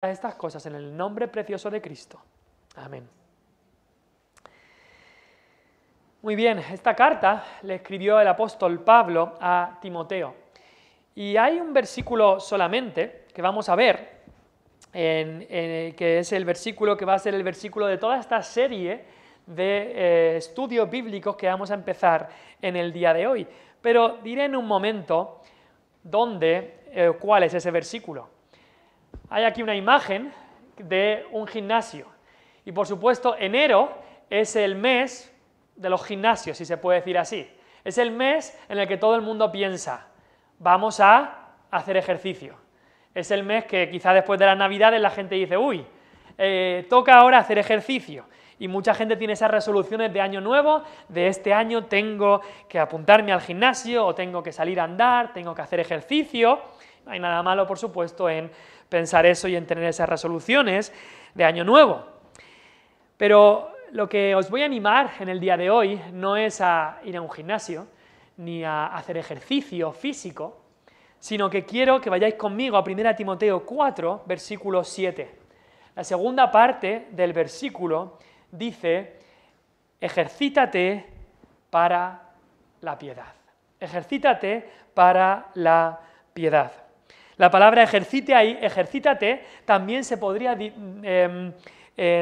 estas cosas en el nombre precioso de Cristo. Amén. Muy bien, esta carta le escribió el apóstol Pablo a Timoteo. Y hay un versículo solamente que vamos a ver, que es el versículo que va a ser el versículo de toda esta serie de estudios bíblicos que vamos a empezar en el día de hoy. Pero diré en un momento cuál es ese versículo. Hay aquí una imagen de un gimnasio. Y por supuesto, enero es el mes de los gimnasios, si se puede decir así. Es el mes en el que todo el mundo piensa, vamos a hacer ejercicio. Es el mes que quizá después de las Navidades la gente dice, uy, toca ahora hacer ejercicio. Y mucha gente tiene esas resoluciones de año nuevo, de este año tengo que apuntarme al gimnasio, o tengo que salir a andar, tengo que hacer ejercicio. No hay nada malo, por supuesto, en pensar eso y en tener esas resoluciones de año nuevo. Pero lo que os voy a animar en el día de hoy no es a ir a un gimnasio, ni a hacer ejercicio físico, sino que quiero que vayáis conmigo a 1 Timoteo 4, versículo 7. La segunda parte del versículo dice, ejercítate para la piedad. Ejercítate para la piedad. La palabra ejercítate, también se podría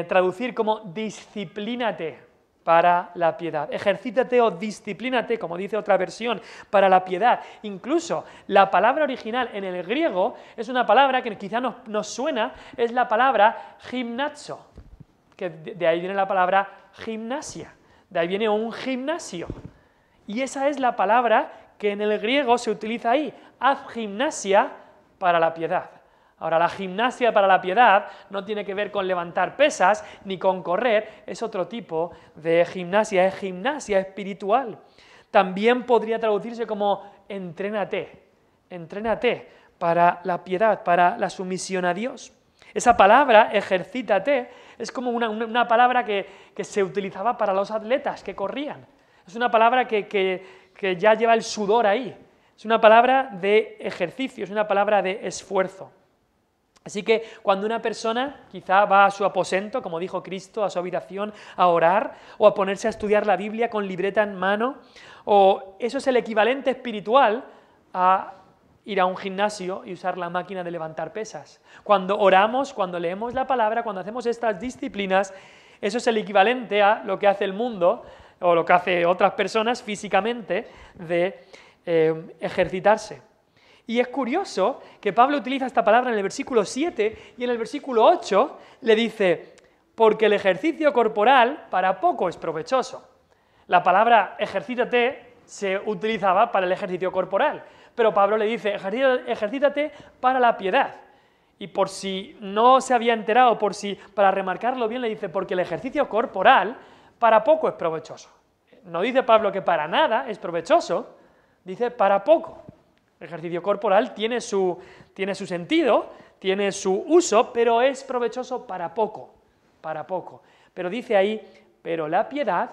traducir como disciplínate para la piedad. Ejercítate o disciplínate, como dice otra versión, para la piedad. Incluso la palabra original en el griego es una palabra que quizá nos suena, es la palabra gimnazo, que de ahí viene la palabra gimnasia, de ahí viene un gimnasio. Y esa es la palabra que en el griego se utiliza ahí, haz gimnasia para la piedad. Ahora, la gimnasia para la piedad no tiene que ver con levantar pesas ni con correr, es otro tipo de gimnasia, es gimnasia espiritual. También podría traducirse como entrénate para la piedad, para la sumisión a Dios. Esa palabra, ejercítate, es como una palabra que se utilizaba para los atletas que corrían. Es una palabra que ya lleva el sudor ahí. Es una palabra de ejercicio, es una palabra de esfuerzo. Así que cuando una persona quizá va a su aposento, como dijo Cristo, a su habitación, a orar, o a ponerse a estudiar la Biblia con libreta en mano, o eso es el equivalente espiritual a ir a un gimnasio y usar la máquina de levantar pesas. Cuando oramos, cuando leemos la palabra, cuando hacemos estas disciplinas, eso es el equivalente a lo que hace el mundo, o lo que hace otras personas físicamente, de ejercitarse. Y es curioso que Pablo utiliza esta palabra en el versículo 7 y en el versículo 8 le dice, porque el ejercicio corporal para poco es provechoso. La palabra ejercítate se utilizaba para el ejercicio corporal, pero Pablo le dice, ejercítate para la piedad. Y por si no se había enterado, para remarcarlo bien, le dice, porque el ejercicio corporal para poco es provechoso. No dice Pablo que para nada es provechoso, dice para poco. El ejercicio corporal tiene su sentido, tiene su uso, pero es provechoso para poco. Pero dice ahí, pero la piedad,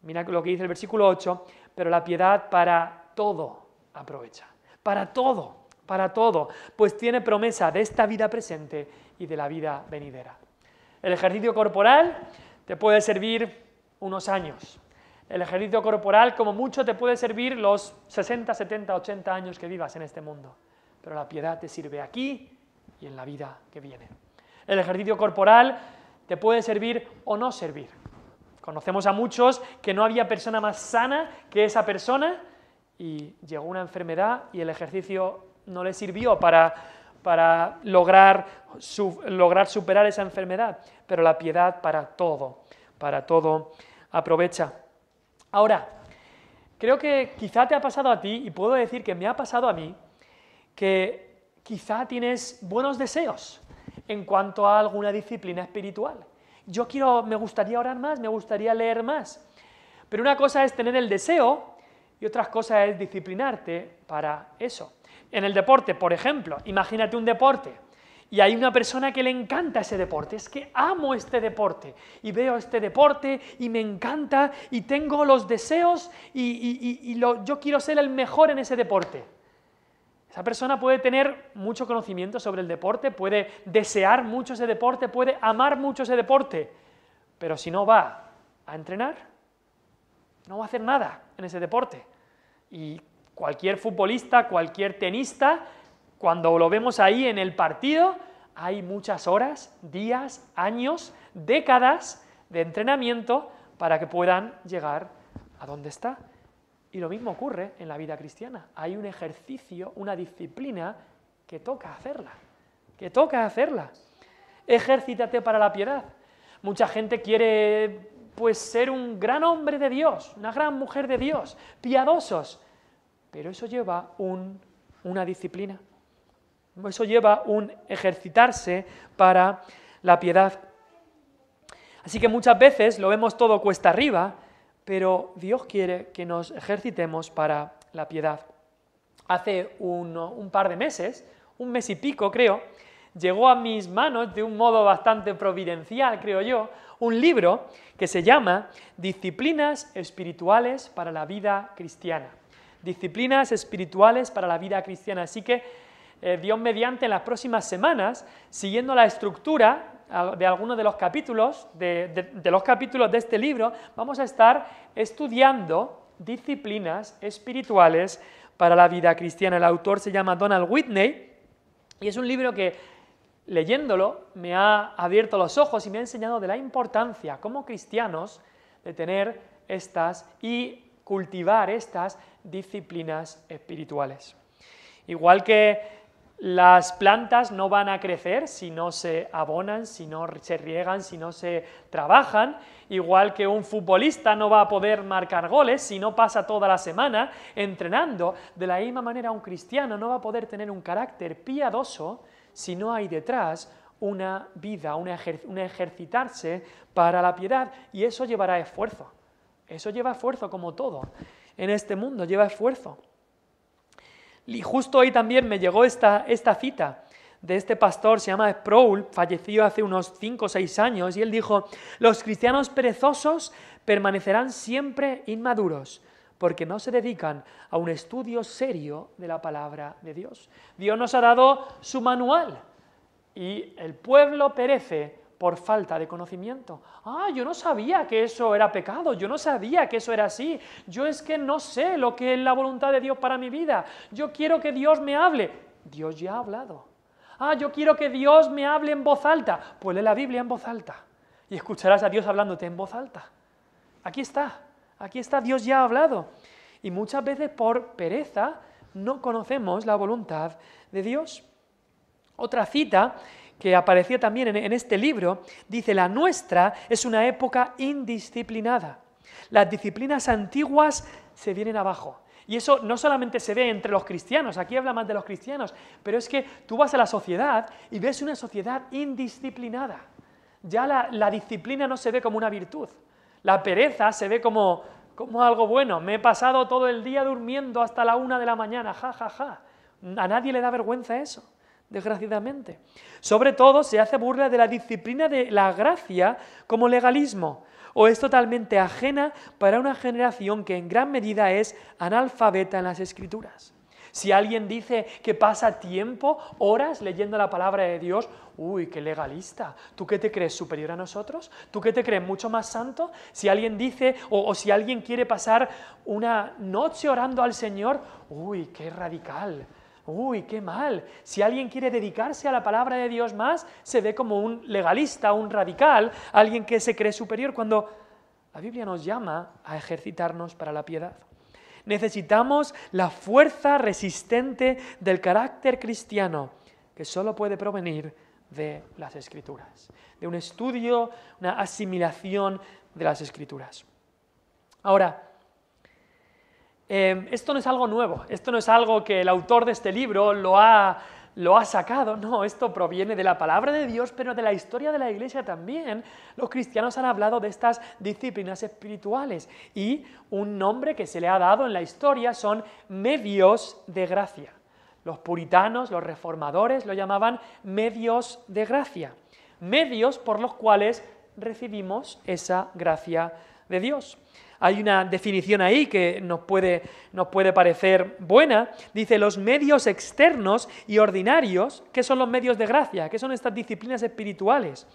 mira lo que dice el versículo 8, pero la piedad para todo aprovecha. Para todo, pues tiene promesa de esta vida presente y de la vida venidera. El ejercicio corporal te puede servir unos años. El ejercicio corporal, como mucho, te puede servir los 60, 70, 80 años que vivas en este mundo. Pero la piedad te sirve aquí y en la vida que viene. El ejercicio corporal te puede servir o no servir. Conocemos a muchos que no había persona más sana que esa persona y llegó una enfermedad y el ejercicio no le sirvió para lograr superar esa enfermedad. Pero la piedad para todo aprovecha. Ahora, creo que quizá te ha pasado a ti, y puedo decir que me ha pasado a mí, que quizá tienes buenos deseos en cuanto a alguna disciplina espiritual. Me gustaría orar más, me gustaría leer más. Pero una cosa es tener el deseo y otra cosa es disciplinarte para eso. En el deporte, por ejemplo, imagínate un deporte. Y hay una persona que le encanta ese deporte, es que amo este deporte, y veo este deporte y me encanta, y tengo los deseos, yo quiero ser el mejor en ese deporte. Esa persona puede tener mucho conocimiento sobre el deporte, puede desear mucho ese deporte, puede amar mucho ese deporte, pero si no va a entrenar, no va a hacer nada en ese deporte. Y cualquier futbolista, cualquier tenista, cuando lo vemos ahí en el partido, hay muchas horas, días, años, décadas de entrenamiento para que puedan llegar a donde está. Y lo mismo ocurre en la vida cristiana. Hay un ejercicio, una disciplina que toca hacerla, Ejercítate para la piedad. Mucha gente quiere, pues, ser un gran hombre de Dios, una gran mujer de Dios, piadosos, pero eso lleva una disciplina. Eso lleva un ejercitarse para la piedad. Así que muchas veces lo vemos todo cuesta arriba, pero Dios quiere que nos ejercitemos para la piedad. Hace un par de meses, un mes y pico creo, llegó a mis manos de un modo bastante providencial, creo yo, un libro que se llama Disciplinas espirituales para la vida cristiana. Disciplinas espirituales para la vida cristiana. Así que Dios mediante en las próximas semanas, siguiendo la estructura de algunos de los capítulos, de los capítulos de este libro, vamos a estar estudiando disciplinas espirituales para la vida cristiana. El autor se llama Donald Whitney y es un libro que, leyéndolo, me ha abierto los ojos y me ha enseñado de la importancia como cristianos de tener estas y cultivar estas disciplinas espirituales. Igual que las plantas no van a crecer si no se abonan, si no se riegan, si no se trabajan, igual que un futbolista no va a poder marcar goles si no pasa toda la semana entrenando, de la misma manera un cristiano no va a poder tener un carácter piadoso si no hay detrás una vida, un ejercitarse para la piedad, y eso llevará esfuerzo. Eso lleva esfuerzo, como todo en este mundo, lleva esfuerzo. Y justo hoy también me llegó esta cita de este pastor, se llama Sproul, falleció hace unos 5 o 6 años, y él dijo: los cristianos perezosos permanecerán siempre inmaduros, porque no se dedican a un estudio serio de la palabra de Dios. Dios nos ha dado su manual, y el pueblo perece por falta de conocimiento. Yo no sabía que eso era pecado, yo no sabía que eso era así, yo es que no sé lo que es la voluntad de Dios para mi vida, yo quiero que Dios me hable. Dios ya ha hablado. Yo quiero que Dios me hable en voz alta. Pues lee la Biblia en voz alta y escucharás a Dios hablándote en voz alta. Aquí está, Dios ya ha hablado. Y muchas veces por pereza no conocemos la voluntad de Dios. Otra cita que aparecía también en este libro, dice: la nuestra es una época indisciplinada. Las disciplinas antiguas se vienen abajo. Y eso no solamente se ve entre los cristianos, aquí habla más de los cristianos, pero es que tú vas a la sociedad y ves una sociedad indisciplinada. Ya la disciplina no se ve como una virtud. La pereza se ve como algo bueno. Me he pasado todo el día durmiendo hasta la 1 de la mañana, ja. A nadie le da vergüenza eso, desgraciadamente. Sobre todo se hace burla de la disciplina de la gracia como legalismo, o es totalmente ajena para una generación que en gran medida es analfabeta en las Escrituras. Si alguien dice que pasa tiempo, horas leyendo la palabra de Dios, ¡uy, qué legalista! ¿Tú qué te crees superior a nosotros? ¿Tú qué te crees mucho más santo? Si alguien dice, o si alguien quiere pasar una noche orando al Señor, ¡uy, qué radical! ¡Uy, qué mal! Si alguien quiere dedicarse a la palabra de Dios más, se ve como un legalista, un radical, alguien que se cree superior, cuando la Biblia nos llama a ejercitarnos para la piedad. Necesitamos la fuerza resistente del carácter cristiano, que solo puede provenir de las Escrituras, de un estudio, una asimilación de las Escrituras. Ahora, esto no es algo nuevo, esto no es algo que el autor de este libro lo ha sacado, no, esto proviene de la palabra de Dios, pero de la historia de la Iglesia también. Los cristianos han hablado de estas disciplinas espirituales y un nombre que se le ha dado en la historia son medios de gracia. Los puritanos, los reformadores lo llamaban medios de gracia, medios por los cuales recibimos esa gracia de Dios. Hay una definición ahí que nos puede parecer buena. Dice, los medios externos y ordinarios, ¿qué son los medios de gracia? ¿Qué son estas disciplinas espirituales?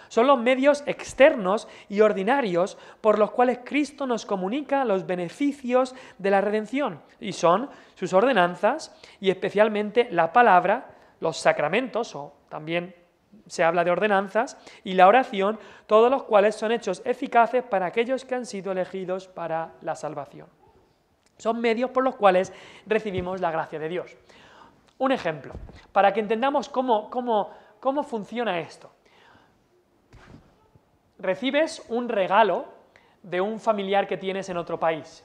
Son los medios externos y ordinarios por los cuales Cristo nos comunica los beneficios de la redención. Y son sus ordenanzas y especialmente la palabra, los sacramentos, o también se habla de ordenanzas, y la oración, todos los cuales son hechos eficaces para aquellos que han sido elegidos para la salvación. Son medios por los cuales recibimos la gracia de Dios. Un ejemplo, para que entendamos cómo funciona esto. Recibes un regalo de un familiar que tienes en otro país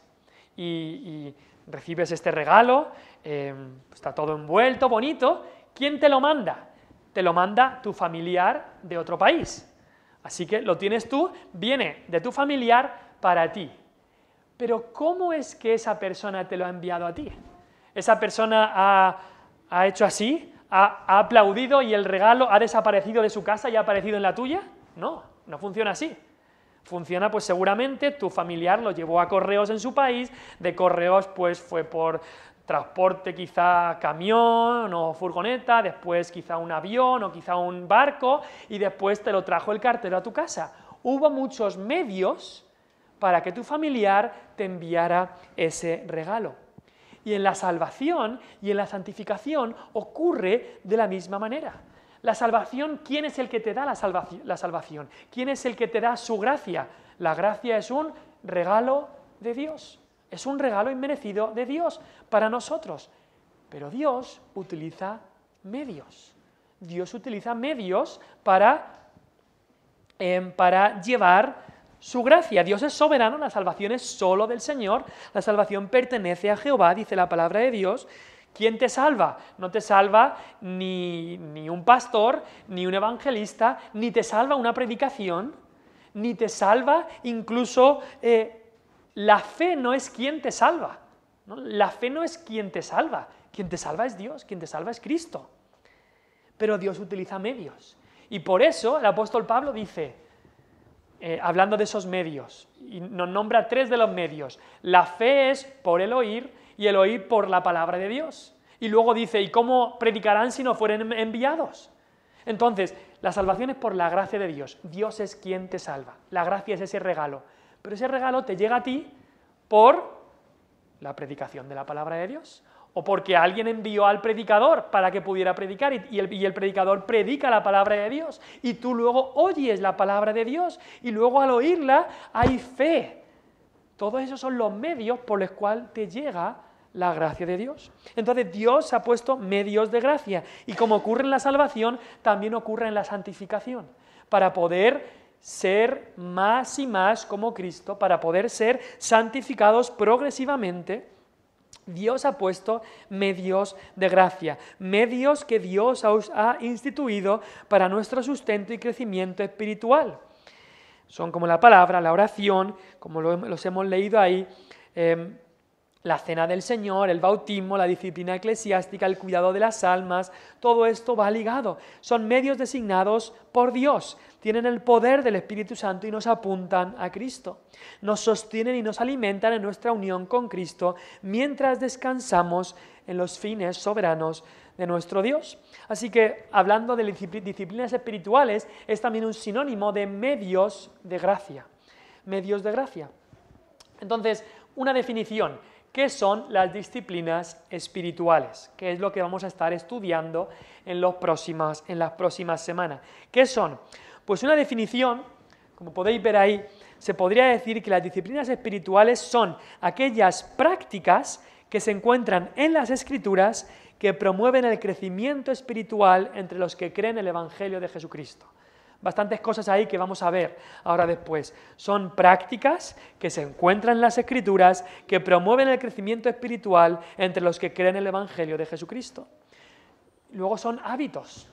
y recibes este regalo, está todo envuelto, bonito. ¿Quién te lo manda? Te lo manda tu familiar de otro país. Así que lo tienes tú, viene de tu familiar para ti. Pero ¿cómo es que esa persona te lo ha enviado a ti? ¿Esa persona ha hecho así? ¿Ha aplaudido y el regalo ha desaparecido de su casa y ha aparecido en la tuya? No funciona así. Funciona, pues seguramente tu familiar lo llevó a correos en su país, de correos pues fue por transporte quizá camión o furgoneta, después quizá un avión o quizá un barco y después te lo trajo el cartero a tu casa. Hubo muchos medios para que tu familiar te enviara ese regalo. Y en la salvación y en la santificación ocurre de la misma manera. La salvación, ¿quién es el que te da la salvación? ¿Quién es el que te da su gracia? La gracia es un regalo de Dios. Es un regalo inmerecido de Dios para nosotros. Pero Dios utiliza medios. Dios utiliza medios para llevar su gracia. Dios es soberano, la salvación es solo del Señor. La salvación pertenece a Jehová, dice la palabra de Dios. ¿Quién te salva? No te salva ni un pastor, ni un evangelista, ni te salva una predicación, ni te salva incluso la fe no es quien te salva, ¿no? La fe no es quien te salva es Dios, quien te salva es Cristo. Pero Dios utiliza medios. Y por eso el apóstol Pablo dice, hablando de esos medios, y nos nombra 3 de los medios. La fe es por el oír, y el oír por la palabra de Dios. Y luego dice, ¿y cómo predicarán si no fueren enviados? Entonces, la salvación es por la gracia de Dios. Dios es quien te salva. La gracia es ese regalo. Pero ese regalo te llega a ti por la predicación de la palabra de Dios. O porque alguien envió al predicador para que pudiera predicar y el predicador predica la palabra de Dios. Y tú luego oyes la palabra de Dios y luego al oírla hay fe. Todos esos son los medios por los cuales te llega la gracia de Dios. Entonces Dios ha puesto medios de gracia y como ocurre en la salvación, también ocurre en la santificación, para poder ser más y más como Cristo, para poder ser santificados progresivamente. Dios ha puesto medios de gracia, medios que Dios ha instituido para nuestro sustento y crecimiento espiritual. Son como la palabra, la oración, como los hemos leído ahí, la cena del Señor, el bautismo, la disciplina eclesiástica, el cuidado de las almas, todo esto va ligado. Son medios designados por Dios, tienen el poder del Espíritu Santo y nos apuntan a Cristo. Nos sostienen y nos alimentan en nuestra unión con Cristo mientras descansamos en los fines soberanos de nuestro Dios. Así que, hablando de disciplinas espirituales, es también un sinónimo de medios de gracia. Medios de gracia. Entonces, una definición. ¿Qué son las disciplinas espirituales? ¿Qué es lo que vamos a estar estudiando en las próximas semanas? ¿Qué son? Pues una definición, como podéis ver ahí, se podría decir que las disciplinas espirituales son aquellas prácticas que se encuentran en las Escrituras que promueven el crecimiento espiritual entre los que creen el Evangelio de Jesucristo. Bastantes cosas ahí que vamos a ver ahora después. Son prácticas que se encuentran en las Escrituras que promueven el crecimiento espiritual entre los que creen el Evangelio de Jesucristo. Luego son hábitos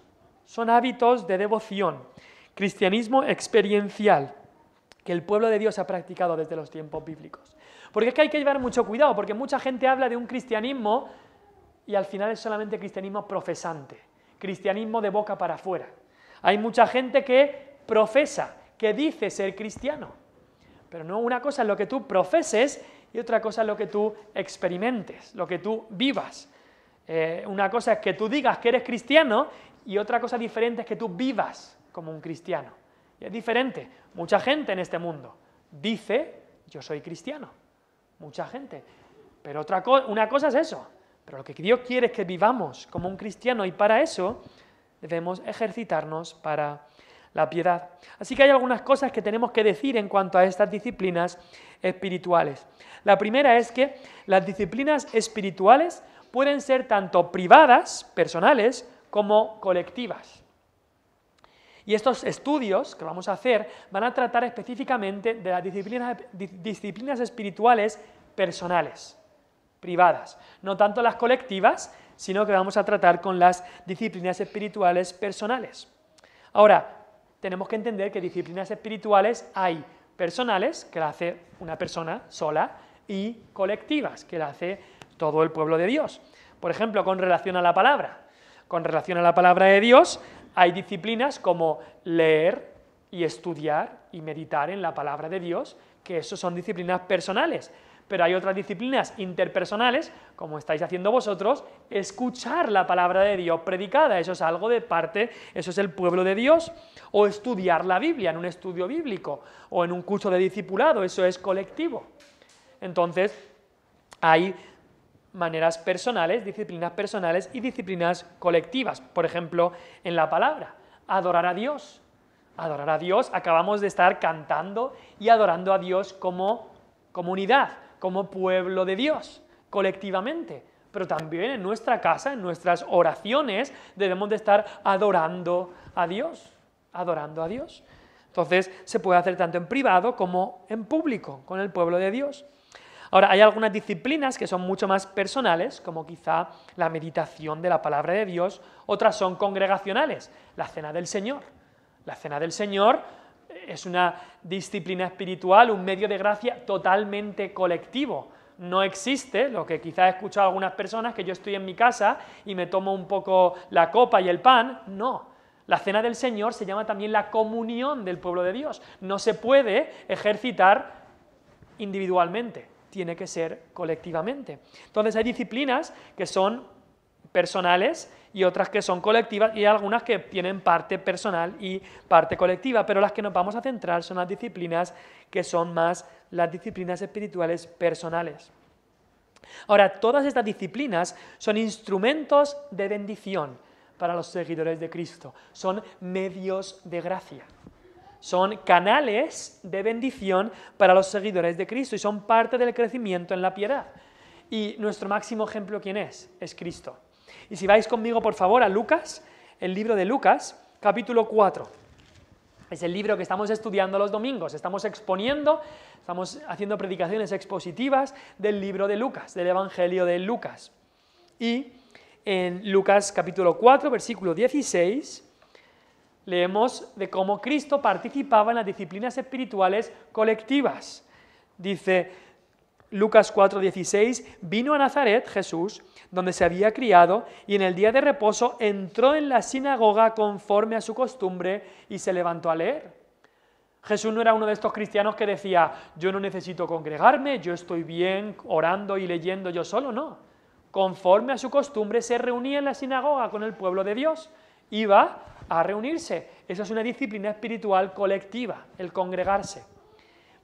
de devoción, cristianismo experiencial, que el pueblo de Dios ha practicado desde los tiempos bíblicos. Porque es que hay que llevar mucho cuidado, porque mucha gente habla de un cristianismo y al final es solamente cristianismo profesante, cristianismo de boca para afuera. Hay mucha gente que profesa, que dice ser cristiano, Pero no, una cosa es lo que tú profeses y otra cosa es lo que tú experimentes, lo que tú vivas. Una cosa es que tú digas que eres cristiano y otra cosa diferente es que tú vivas como un cristiano. Y es diferente. Mucha gente en este mundo dice, yo soy cristiano. Mucha gente. Pero una cosa es eso. Pero lo que Dios quiere es que vivamos como un cristiano y para eso debemos ejercitarnos para la piedad. Así que hay algunas cosas que tenemos que decir en cuanto a estas disciplinas espirituales. La primera es que las disciplinas espirituales pueden ser tanto privadas, personales, como colectivas. Y estos estudios que vamos a hacer van a tratar específicamente de las disciplinas espirituales personales, privadas. No tanto las colectivas, sino que vamos a tratar con las disciplinas espirituales personales. Ahora, tenemos que entender que disciplinas espirituales hay personales, que la hace una persona sola, y colectivas, que la hace todo el pueblo de Dios. Por ejemplo, con relación a la palabra. Con relación a la palabra de Dios, hay disciplinas como leer y estudiar y meditar en la palabra de Dios, que eso son disciplinas personales. Pero hay otras disciplinas interpersonales, como estáis haciendo vosotros, escuchar la palabra de Dios predicada, eso es algo de parte, eso es el pueblo de Dios, o estudiar la Biblia en un estudio bíblico, o en un curso de discipulado, eso es colectivo. Entonces, hay maneras personales, disciplinas personales y disciplinas colectivas. Por ejemplo, en la palabra, adorar a Dios. Adorar a Dios, acabamos de estar cantando y adorando a Dios como comunidad, como pueblo de Dios, colectivamente. Pero también en nuestra casa, en nuestras oraciones, debemos de estar adorando a Dios, adorando a Dios. Entonces, se puede hacer tanto en privado como en público, con el pueblo de Dios. Ahora, hay algunas disciplinas que son mucho más personales, como quizá la meditación de la palabra de Dios, otras son congregacionales, la cena del Señor. La cena del Señor es una disciplina espiritual, un medio de gracia totalmente colectivo. No existe, lo que quizá he escuchado a algunas personas, que yo estoy en mi casa y me tomo un poco la copa y el pan, no. La cena del Señor se llama también la comunión del pueblo de Dios. No se puede ejercitar individualmente. Tiene que ser colectivamente. Entonces hay disciplinas que son personales y otras que son colectivas y hay algunas que tienen parte personal y parte colectiva, pero las que nos vamos a centrar son las disciplinas que son más las disciplinas espirituales personales. Ahora, todas estas disciplinas son instrumentos de bendición para los seguidores de Cristo, son medios de gracia. Son canales de bendición para los seguidores de Cristo y son parte del crecimiento en la piedad. Y nuestro máximo ejemplo, ¿quién es? Es Cristo. Y si vais conmigo, por favor, a Lucas, el libro de Lucas, capítulo 4. Es el libro que estamos estudiando los domingos, estamos exponiendo, estamos haciendo predicaciones expositivas del libro de Lucas, del Evangelio de Lucas. Y en Lucas capítulo 4, versículo 16... leemos de cómo Cristo participaba en las disciplinas espirituales colectivas. Dice Lucas 4:16, vino a Nazaret Jesús, donde se había criado, y en el día de reposo entró en la sinagoga conforme a su costumbre y se levantó a leer. Jesús no era uno de estos cristianos que decía, yo no necesito congregarme, yo estoy bien orando y leyendo yo solo, no. Conforme a su costumbre se reunía en la sinagoga con el pueblo de Dios, iba a reunirse. Esa es una disciplina espiritual colectiva, el congregarse.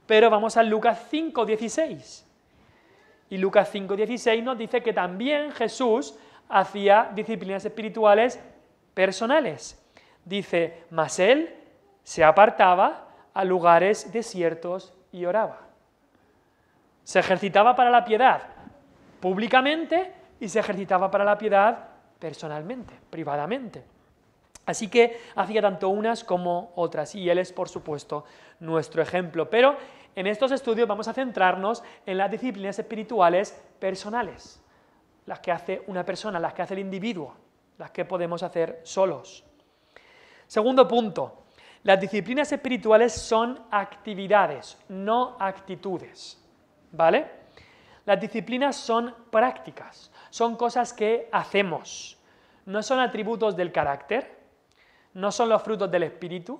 Pero vamos a Lucas 5:16. Y Lucas 5:16 nos dice que también Jesús hacía disciplinas espirituales personales. Dice, mas él se apartaba a lugares desiertos y oraba. Se ejercitaba para la piedad públicamente y se ejercitaba para la piedad personalmente, privadamente. Así que hacía tanto unas como otras, y él es, por supuesto, nuestro ejemplo. Pero en estos estudios vamos a centrarnos en las disciplinas espirituales personales, las que hace una persona, las que hace el individuo, las que podemos hacer solos. Segundo punto, las disciplinas espirituales son actividades, no actitudes, ¿vale? Las disciplinas son prácticas, son cosas que hacemos, no son atributos del carácter, no son los frutos del Espíritu,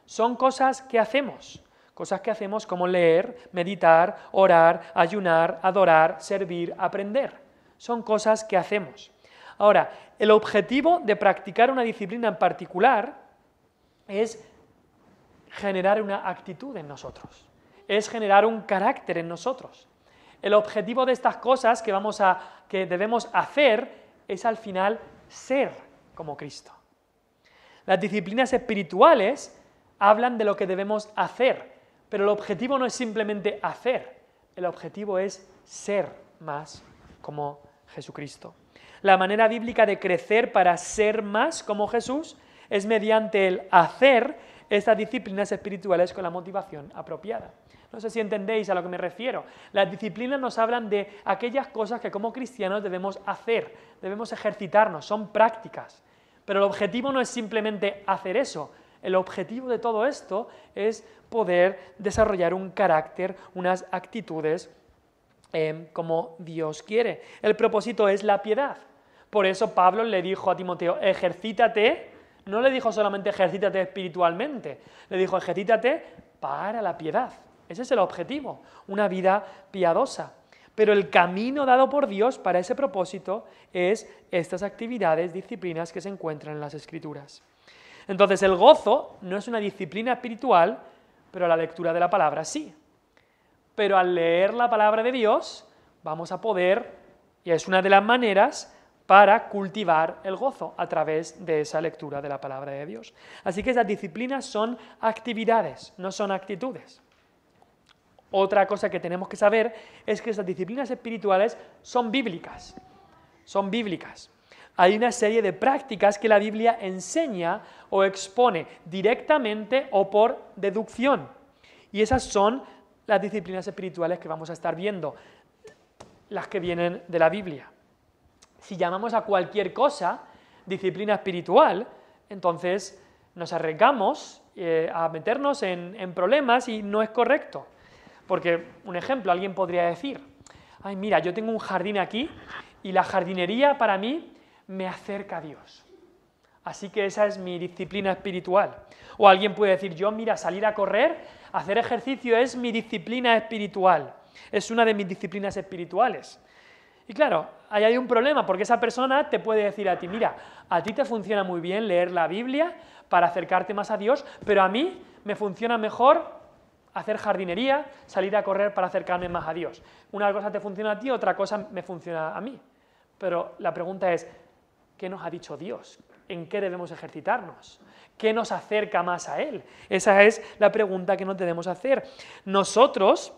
son cosas que hacemos, Cosas que hacemos como leer, meditar, orar, ayunar, adorar, servir, aprender. Son cosas que hacemos. Ahora, el objetivo de practicar una disciplina en particular es generar una actitud en nosotros, es generar un carácter en nosotros. El objetivo de estas cosas que debemos hacer es al final ser como Cristo. Las disciplinas espirituales hablan de lo que debemos hacer, pero el objetivo no es simplemente hacer, el objetivo es ser más como Jesucristo. La manera bíblica de crecer para ser más como Jesús es mediante el hacer estas disciplinas espirituales con la motivación apropiada. No sé si entendéis a lo que me refiero. Las disciplinas nos hablan de aquellas cosas que como cristianos debemos hacer, debemos ejercitarnos, son prácticas. Pero el objetivo no es simplemente hacer eso. El objetivo de todo esto es poder desarrollar un carácter, unas actitudes como Dios quiere. El propósito es la piedad. Por eso Pablo le dijo a Timoteo, ejercítate. No le dijo solamente ejercítate espiritualmente, le dijo ejercítate para la piedad. Ese es el objetivo, una vida piadosa. Pero el camino dado por Dios para ese propósito es estas actividades, disciplinas que se encuentran en las Escrituras. Entonces el gozo no es una disciplina espiritual, pero la lectura de la palabra sí. Pero al leer la palabra de Dios vamos a poder, y es una de las maneras, para cultivar el gozo a través de esa lectura de la palabra de Dios. Así que esas disciplinas son actividades, no son actitudes. Otra cosa que tenemos que saber es que esas disciplinas espirituales son bíblicas. Son bíblicas. Hay una serie de prácticas que la Biblia enseña o expone directamente o por deducción. Y esas son las disciplinas espirituales que vamos a estar viendo, las que vienen de la Biblia. Si llamamos a cualquier cosa disciplina espiritual, entonces nos arriesgamos a meternos en problemas y no es correcto. Porque, un ejemplo, alguien podría decir, ay, mira, yo tengo un jardín aquí y la jardinería para mí me acerca a Dios. Así que esa es mi disciplina espiritual. O alguien puede decir, yo, mira, salir a correr, hacer ejercicio es mi disciplina espiritual. Es una de mis disciplinas espirituales. Y claro, ahí hay un problema, porque esa persona te puede decir a ti, mira, a ti te funciona muy bien leer la Biblia para acercarte más a Dios, pero a mí me funciona mejor hacer jardinería, salir a correr para acercarme más a Dios. Una cosa te funciona a ti, otra cosa me funciona a mí. Pero la pregunta es, ¿qué nos ha dicho Dios? ¿En qué debemos ejercitarnos? ¿Qué nos acerca más a Él? Esa es la pregunta que nos debemos hacer. Nosotros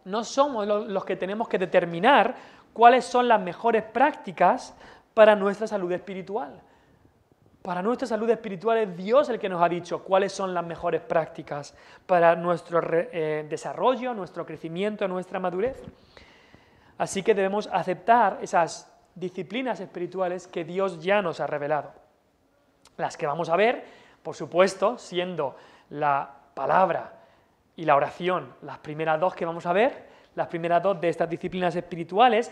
no somos los que tenemos que determinar cuáles son las mejores prácticas para nuestra salud espiritual. Para nuestra salud espiritual es Dios el que nos ha dicho cuáles son las mejores prácticas para nuestro desarrollo, nuestro crecimiento, nuestra madurez. Así que debemos aceptar esas disciplinas espirituales que Dios ya nos ha revelado. Las que vamos a ver, por supuesto, siendo la palabra y la oración las primeras dos que vamos a ver, las primeras dos de estas disciplinas espirituales.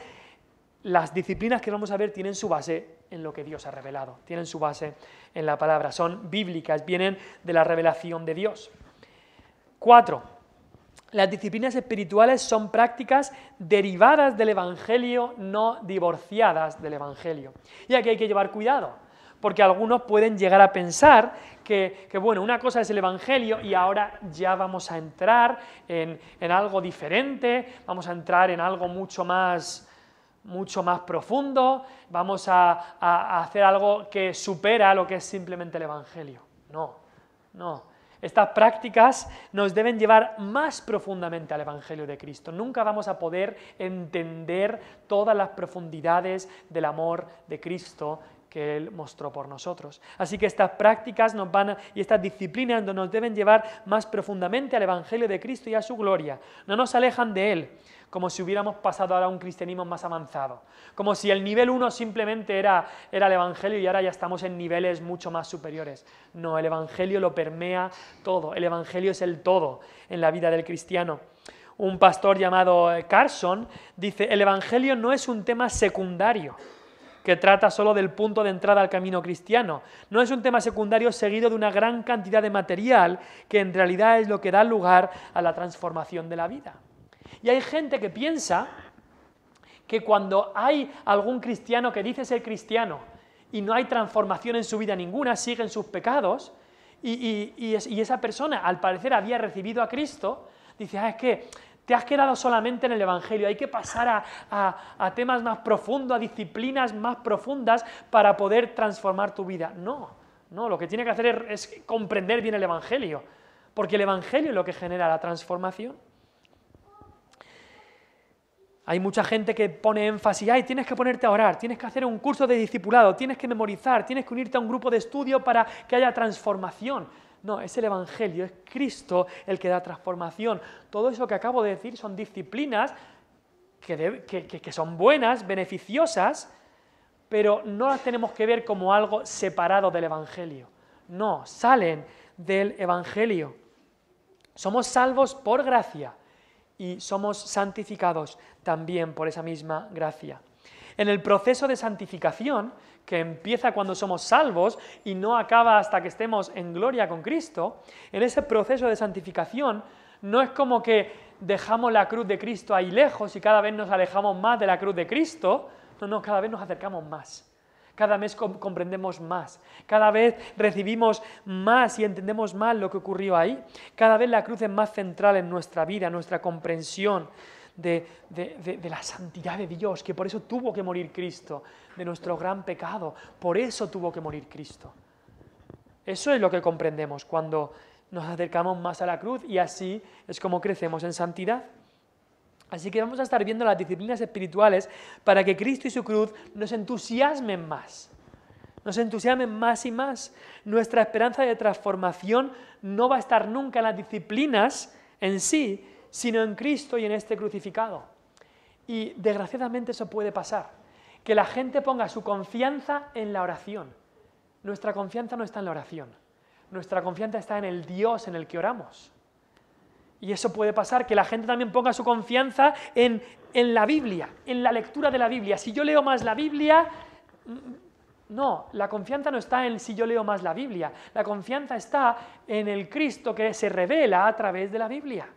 Las disciplinas que vamos a ver tienen su base en lo que Dios ha revelado, tienen su base en la palabra, son bíblicas, vienen de la revelación de Dios. 4. Las disciplinas espirituales son prácticas derivadas del Evangelio, no divorciadas del Evangelio. Y aquí hay que llevar cuidado, porque algunos pueden llegar a pensar que bueno, una cosa es el Evangelio y ahora ya vamos a entrar en algo diferente, vamos a entrar en algo mucho más profundo, vamos a hacer algo que supera lo que es simplemente el Evangelio. No. Estas prácticas nos deben llevar más profundamente al Evangelio de Cristo. Nunca vamos a poder entender todas las profundidades del amor de Cristo que Él mostró por nosotros. Así que estas prácticas y estas disciplinas nos deben llevar más profundamente al Evangelio de Cristo y a su gloria. No nos alejan de Él, como si hubiéramos pasado ahora a un cristianismo más avanzado. Como si el nivel 1 simplemente era el Evangelio y ahora ya estamos en niveles mucho más superiores. No, el Evangelio lo permea todo. El Evangelio es el todo en la vida del cristiano. Un pastor llamado Carson dice, el Evangelio no es un tema secundario. que trata solo del punto de entrada al camino cristiano. No es un tema secundario seguido de una gran cantidad de material que en realidad es lo que da lugar a la transformación de la vida. Y hay gente que piensa que cuando hay algún cristiano que dice ser cristiano y no hay transformación en su vida ninguna, sigue en sus pecados, y esa persona al parecer había recibido a Cristo, dice, es que te has quedado solamente en el Evangelio, hay que pasar a temas más profundos, a disciplinas más profundas para poder transformar tu vida. No, lo que tiene que hacer es comprender bien el Evangelio, porque el Evangelio es lo que genera la transformación. Hay mucha gente que pone énfasis, tienes que ponerte a orar, tienes que hacer un curso de discipulado, tienes que memorizar, tienes que unirte a un grupo de estudio para que haya transformación. No, es el Evangelio, es Cristo el que da transformación. Todo eso que acabo de decir son disciplinas que son buenas, beneficiosas, pero no las tenemos que ver como algo separado del Evangelio. No, salen del Evangelio. Somos salvos por gracia y somos santificados también por esa misma gracia. En el proceso de santificación, que empieza cuando somos salvos y no acaba hasta que estemos en gloria con Cristo, en ese proceso de santificación no es como que dejamos la cruz de Cristo ahí lejos y cada vez nos alejamos más de la cruz de Cristo, no, cada vez nos acercamos más. Cada vez comprendemos más, cada vez recibimos más y entendemos más lo que ocurrió ahí. Cada vez la cruz es más central en nuestra vida, nuestra comprensión de la santidad de Dios, que por eso tuvo que morir Cristo, de nuestro gran pecado, por eso tuvo que morir Cristo. Eso es lo que comprendemos cuando nos acercamos más a la cruz y así es como crecemos en santidad. Así que vamos a estar viendo las disciplinas espirituales para que Cristo y su cruz nos entusiasmen más y más. Nuestra esperanza de transformación no va a estar nunca en las disciplinas en sí, sino en Cristo y en este crucificado. Y desgraciadamente eso puede pasar, que la gente ponga su confianza en la oración. Nuestra confianza no está en la oración, nuestra confianza está en el Dios en el que oramos. Y eso puede pasar, que la gente también ponga su confianza en la Biblia, en la lectura de la Biblia. Si yo leo más la Biblia, no, la confianza no está en si yo leo más la Biblia. La confianza está en el Cristo que se revela a través de la Biblia.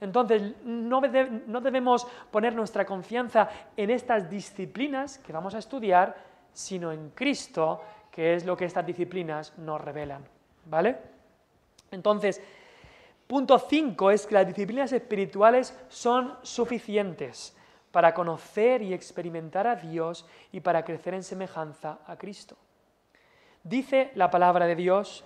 Entonces, no debemos poner nuestra confianza en estas disciplinas que vamos a estudiar, sino en Cristo, que es lo que estas disciplinas nos revelan. ¿Vale? Entonces, punto 5 es que las disciplinas espirituales son suficientes para conocer y experimentar a Dios y para crecer en semejanza a Cristo. Dice la palabra de Dios,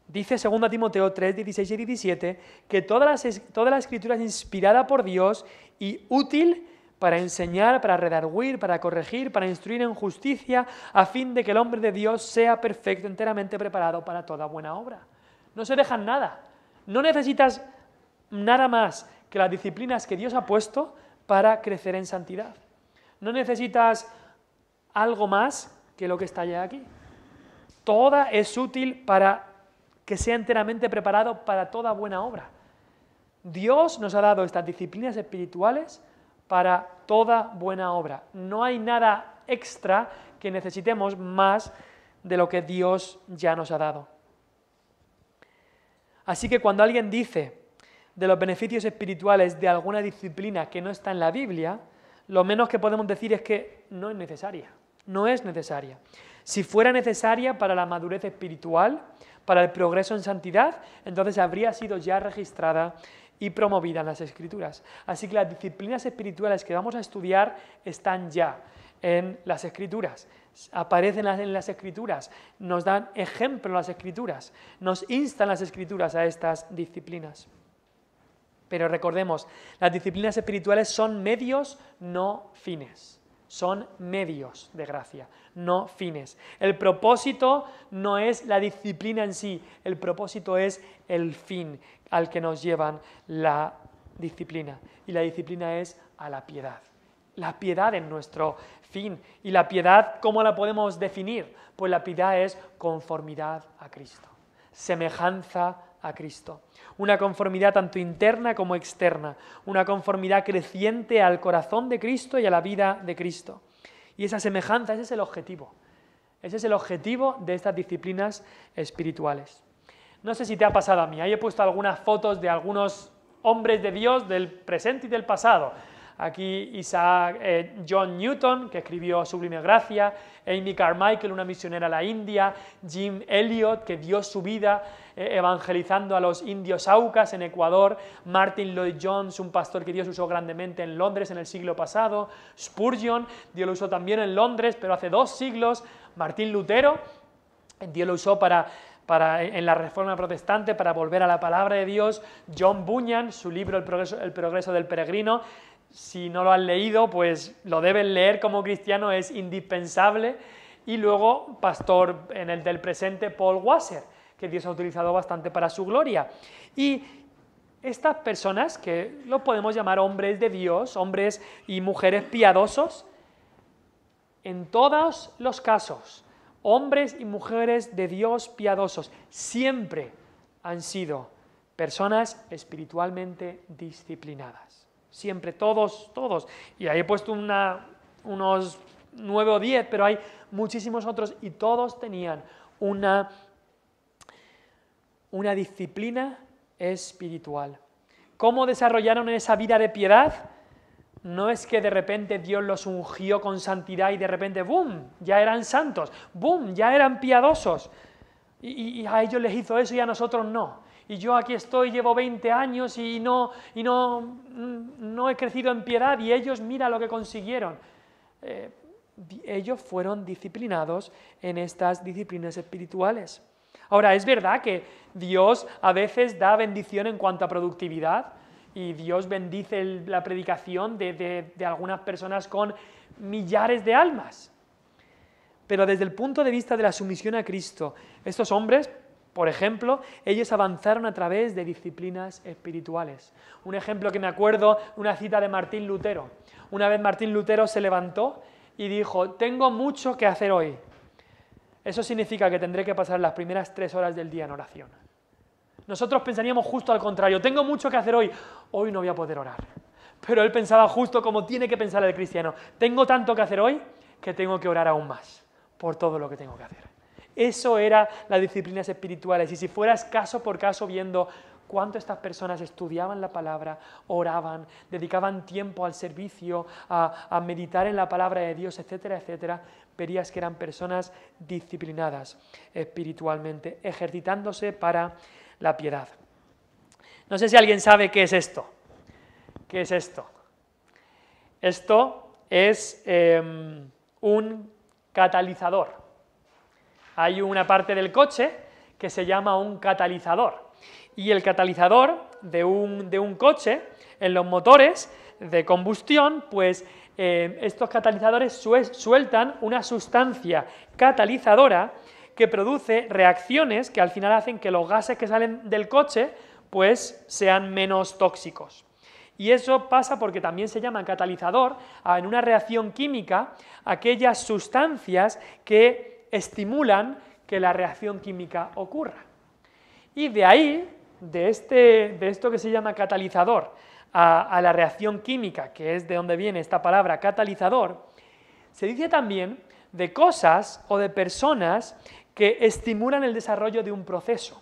dice 2 Timoteo 3, 16 y 17, que toda la Escritura es inspirada por Dios y útil para enseñar, para redarguir, para corregir, para instruir en justicia, a fin de que el hombre de Dios sea perfecto, enteramente preparado para toda buena obra. No se dejan nada. No necesitas nada más que las disciplinas que Dios ha puesto para crecer en santidad. No necesitas algo más que lo que está ya aquí. Toda es útil para que sea enteramente preparado para toda buena obra. Dios nos ha dado estas disciplinas espirituales para toda buena obra. No hay nada extra que necesitemos más de lo que Dios ya nos ha dado. Así que cuando alguien dice de los beneficios espirituales de alguna disciplina que no está en la Biblia, lo menos que podemos decir es que no es necesaria. No es necesaria. Si fuera necesaria para la madurez espiritual, para el progreso en santidad, entonces habría sido ya registrada y promovida en las Escrituras. Así que las disciplinas espirituales que vamos a estudiar están ya en las Escrituras. Aparecen en las Escrituras, nos dan ejemplo en las Escrituras, nos instan las Escrituras a estas disciplinas. Pero recordemos, las disciplinas espirituales son medios, no fines. Son medios de gracia, no fines. El propósito no es la disciplina en sí, el propósito es el fin al que nos llevan la disciplina. Y la disciplina es a la piedad. La piedad es nuestro fin. ¿Y la piedad cómo la podemos definir? Pues la piedad es conformidad a Cristo, semejanza a Cristo. Una conformidad tanto interna como externa, una conformidad creciente al corazón de Cristo y a la vida de Cristo. Y esa semejanza, ese es el objetivo. Ese es el objetivo de estas disciplinas espirituales. No sé si te ha pasado a mí, ahí he puesto algunas fotos de algunos hombres de Dios del presente y del pasado. Aquí John Newton, que escribió Sublime Gracia, Amy Carmichael, una misionera a la India, Jim Elliot, que dio su vida evangelizando a los indios Aucas en Ecuador, Martin Lloyd Jones, un pastor que Dios usó grandemente en Londres en el siglo pasado, Spurgeon, Dios lo usó también en Londres, pero hace 2 siglos, Martín Lutero, Dios lo usó en la Reforma Protestante para volver a la palabra de Dios, John Bunyan, su libro El progreso del peregrino. Si no lo han leído, pues lo deben leer como cristiano, es indispensable. Y luego, pastor en el del presente, Paul Washer, que Dios ha utilizado bastante para su gloria. Y estas personas, que los podemos llamar hombres de Dios, hombres y mujeres piadosos, en todos los casos, hombres y mujeres de Dios piadosos, siempre han sido personas espiritualmente disciplinadas. Siempre, todos. Y ahí he puesto unos 9 o 10, pero hay muchísimos otros y todos tenían una disciplina espiritual. ¿Cómo desarrollaron esa vida de piedad? No es que de repente Dios los ungió con santidad y de repente, ¡bum!, ya eran santos, ¡bum!, ya eran piadosos. Y a ellos les hizo eso y a nosotros no. Y yo aquí estoy, llevo 20 años y no he crecido en piedad y ellos mira lo que consiguieron. Ellos fueron disciplinados en estas disciplinas espirituales. Ahora, es verdad que Dios a veces da bendición en cuanto a productividad y Dios bendice la predicación de algunas personas con millares de almas. Pero desde el punto de vista de la sumisión a Cristo, estos hombres, por ejemplo, ellos avanzaron a través de disciplinas espirituales. Un ejemplo que me acuerdo, una cita de Martín Lutero. Una vez Martín Lutero se levantó y dijo, tengo mucho que hacer hoy. Eso significa que tendré que pasar las primeras 3 horas del día en oración. Nosotros pensaríamos justo al contrario, tengo mucho que hacer hoy no voy a poder orar. Pero él pensaba justo como tiene que pensar el cristiano, tengo tanto que hacer hoy que tengo que orar aún más por todo lo que tengo que hacer. Eso era las disciplinas espirituales, y si fueras caso por caso viendo cuánto estas personas estudiaban la palabra, oraban, dedicaban tiempo al servicio, a meditar en la palabra de Dios, etcétera, etcétera, verías que eran personas disciplinadas espiritualmente, ejercitándose para la piedad. No sé si alguien sabe qué es esto. ¿Qué es esto? Esto es un catalizador. Hay una parte del coche que se llama un catalizador. Y el catalizador de un coche, en los motores de combustión, pues estos catalizadores sueltan una sustancia catalizadora que produce reacciones que al final hacen que los gases que salen del coche pues sean menos tóxicos. Y eso pasa porque también se llama catalizador en una reacción química aquellas sustancias que estimulan que la reacción química ocurra. Y de ahí, de esto que se llama catalizador, a la reacción química, que es de donde viene esta palabra catalizador, se dice también de cosas o de personas que estimulan el desarrollo de un proceso.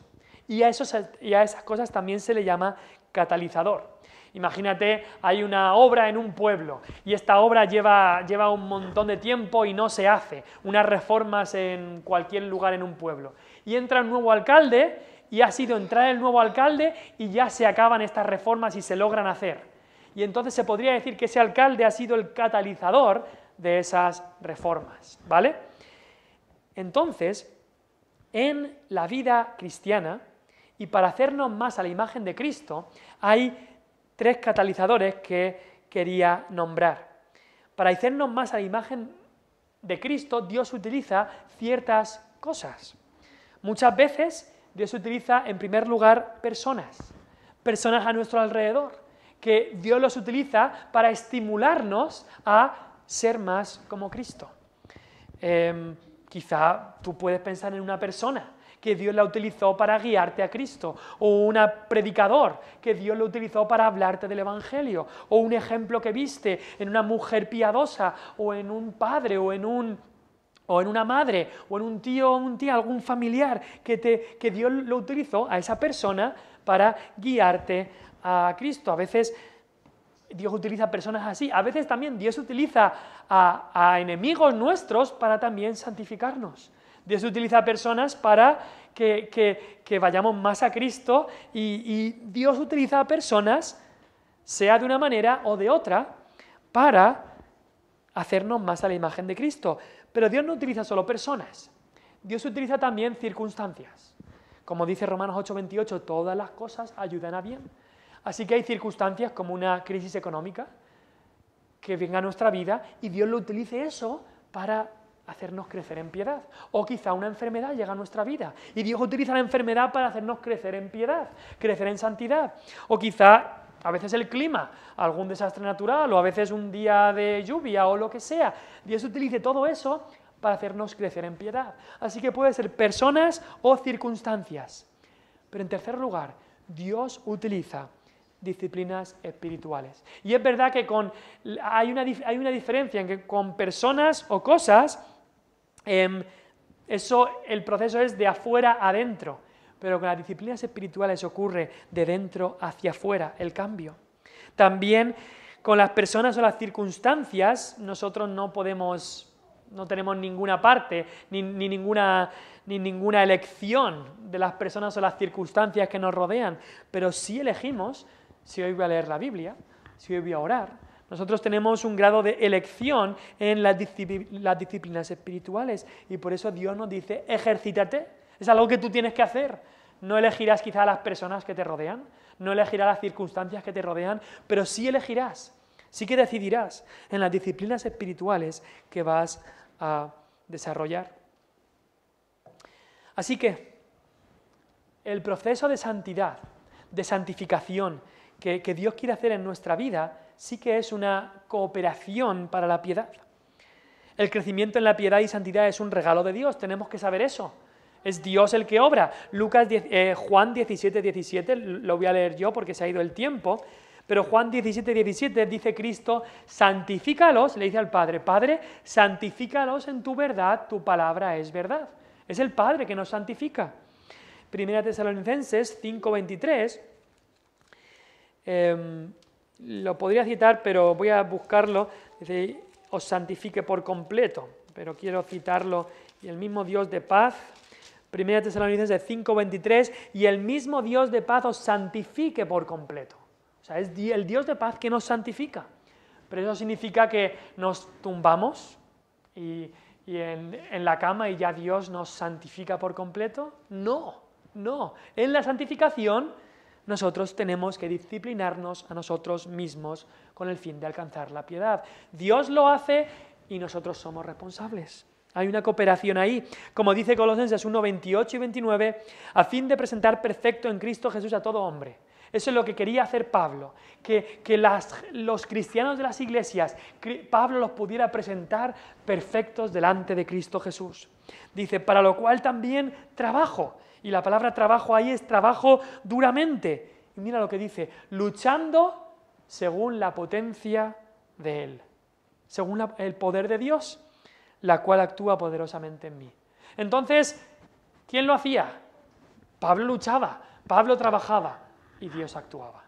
Y a esas cosas también se le llama catalizador. Imagínate, hay una obra en un pueblo y esta obra lleva un montón de tiempo y no se hace, unas reformas en cualquier lugar en un pueblo. Y entra un nuevo alcalde y ha sido entrar el nuevo alcalde y ya se acaban estas reformas y se logran hacer. Y entonces se podría decir que ese alcalde ha sido el catalizador de esas reformas, ¿vale? Entonces, en la vida cristiana, y para hacernos más a la imagen de Cristo, hay 3 catalizadores que quería nombrar. Para hacernos más a la imagen de Cristo, Dios utiliza ciertas cosas. Muchas veces Dios utiliza, en primer lugar, personas a nuestro alrededor, que Dios los utiliza para estimularnos a ser más como Cristo. Quizá tú puedes pensar en una persona que Dios la utilizó para guiarte a Cristo, o un predicador que Dios lo utilizó para hablarte del Evangelio, o un ejemplo que viste en una mujer piadosa, o en un padre, o en una madre, o en un tío o un tía, algún familiar, que Dios lo utilizó a esa persona para guiarte a Cristo. A veces Dios utiliza personas así, a veces también Dios utiliza a enemigos nuestros para también santificarnos. Dios utiliza personas para que vayamos más a Cristo y Dios utiliza a personas, sea de una manera o de otra, para hacernos más a la imagen de Cristo. Pero Dios no utiliza solo personas, Dios utiliza también circunstancias. Como dice Romanos 8:28, todas las cosas ayudan a bien. Así que hay circunstancias como una crisis económica que venga a nuestra vida y Dios lo utilice eso para hacernos crecer en piedad. O quizá una enfermedad llega a nuestra vida y Dios utiliza la enfermedad para hacernos crecer en piedad, crecer en santidad. O quizá a veces el clima, algún desastre natural, o a veces un día de lluvia o lo que sea. Dios utilice todo eso para hacernos crecer en piedad. Así que puede ser personas o circunstancias. Pero en tercer lugar, Dios utiliza disciplinas espirituales. Y es verdad que hay una diferencia en que con personas o cosas, el proceso es de afuera a adentro, pero con las disciplinas espirituales ocurre de dentro hacia afuera el cambio. También con las personas o las circunstancias nosotros no tenemos ninguna parte, ni ninguna elección de las personas o las circunstancias que nos rodean, pero sí elegimos si hoy voy a leer la Biblia, si hoy voy a orar. Nosotros tenemos un grado de elección en las disciplinas espirituales y por eso Dios nos dice, ejercítate, es algo que tú tienes que hacer. No elegirás quizá a las personas que te rodean, no elegirás las circunstancias que te rodean, pero sí elegirás, sí que decidirás en las disciplinas espirituales que vas a desarrollar. Así que el proceso de santidad, de santificación que Dios quiere hacer en nuestra vida, sí que es una cooperación para la piedad. El crecimiento en la piedad y santidad es un regalo de Dios, tenemos que saber eso. Es Dios el que obra. Juan 17:17, lo voy a leer yo porque se ha ido el tiempo, pero Juan 17:17 dice Cristo, santifícalos, le dice al Padre, Padre, santifícalos en tu verdad, tu palabra es verdad. Es el Padre que nos santifica. Primera Tesalonicenses 5:23, lo podría citar, pero voy a buscarlo, dice, os santifique por completo, pero quiero citarlo, y el mismo Dios de paz, Primera Tesalonicenses 5:23, y el mismo Dios de paz os santifique por completo. O sea, es el Dios de paz que nos santifica. Pero eso significa que nos tumbamos y en la cama y ya Dios nos santifica por completo. No. En la santificación nosotros tenemos que disciplinarnos a nosotros mismos con el fin de alcanzar la piedad. Dios lo hace y nosotros somos responsables. Hay una cooperación ahí, como dice Colosenses 1:28 y 29, a fin de presentar perfecto en Cristo Jesús a todo hombre. Eso es lo que quería hacer Pablo, que los cristianos de las iglesias, Pablo los pudiera presentar perfectos delante de Cristo Jesús. Dice, para lo cual también trabajo, y la palabra trabajo ahí es trabajo duramente. Y mira lo que dice, luchando según la potencia de Él, según el poder de Dios, la cual actúa poderosamente en mí. Entonces, ¿quién lo hacía? Pablo luchaba, Pablo trabajaba y Dios actuaba.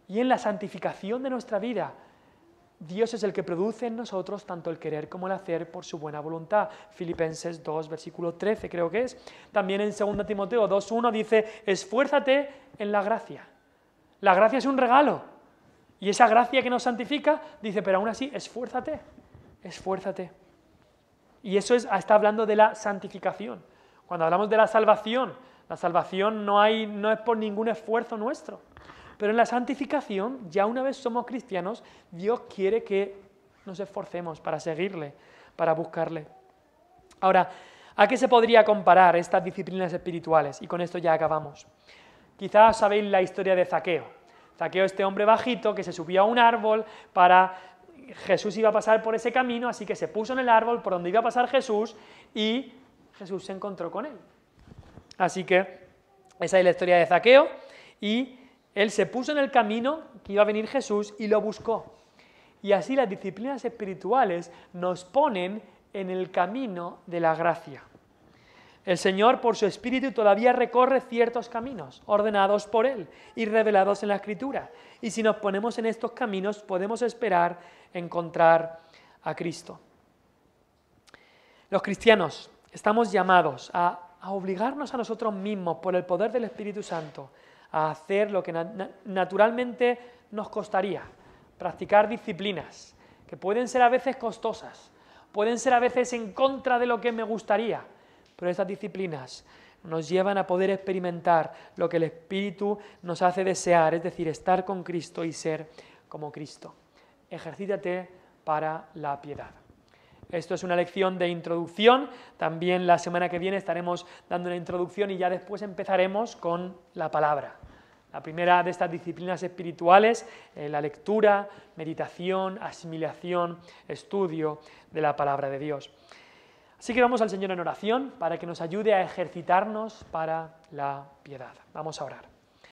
Y en la santificación de nuestra vida, Dios es el que produce en nosotros tanto el querer como el hacer por su buena voluntad. Filipenses 2, versículo 13 creo que es. También en 2 Timoteo 2:1 dice, esfuérzate en la gracia. La gracia es un regalo. Y esa gracia que nos santifica, dice, pero aún así, esfuérzate. Y eso está hablando de la santificación. Cuando hablamos de la salvación no es por ningún esfuerzo nuestro. Pero en la santificación, ya una vez somos cristianos, Dios quiere que nos esforcemos para seguirle, para buscarle. Ahora, ¿a qué se podría comparar estas disciplinas espirituales? Y con esto ya acabamos. Quizás sabéis la historia de Zaqueo. Zaqueo, este hombre bajito que se subió a un árbol Jesús iba a pasar por ese camino, así que se puso en el árbol por donde iba a pasar Jesús y Jesús se encontró con él. Así que esa es la historia de Zaqueo, y él se puso en el camino que iba a venir Jesús y lo buscó. Y así las disciplinas espirituales nos ponen en el camino de la gracia. El Señor, por su Espíritu, todavía recorre ciertos caminos, ordenados por Él y revelados en la Escritura. Y si nos ponemos en estos caminos, podemos esperar encontrar a Cristo. Los cristianos estamos llamados a obligarnos a nosotros mismos, por el poder del Espíritu Santo, a hacer lo que naturalmente nos costaría, practicar disciplinas, que pueden ser a veces costosas, pueden ser a veces en contra de lo que me gustaría, pero estas disciplinas nos llevan a poder experimentar lo que el Espíritu nos hace desear, es decir, estar con Cristo y ser como Cristo. Ejercítate para la piedad. Esto es una lección de introducción. También la semana que viene estaremos dando una introducción y ya después empezaremos con la palabra. La primera de estas disciplinas espirituales, la lectura, meditación, asimilación, estudio de la palabra de Dios. Así que vamos al Señor en oración para que nos ayude a ejercitarnos para la piedad. Vamos a orar.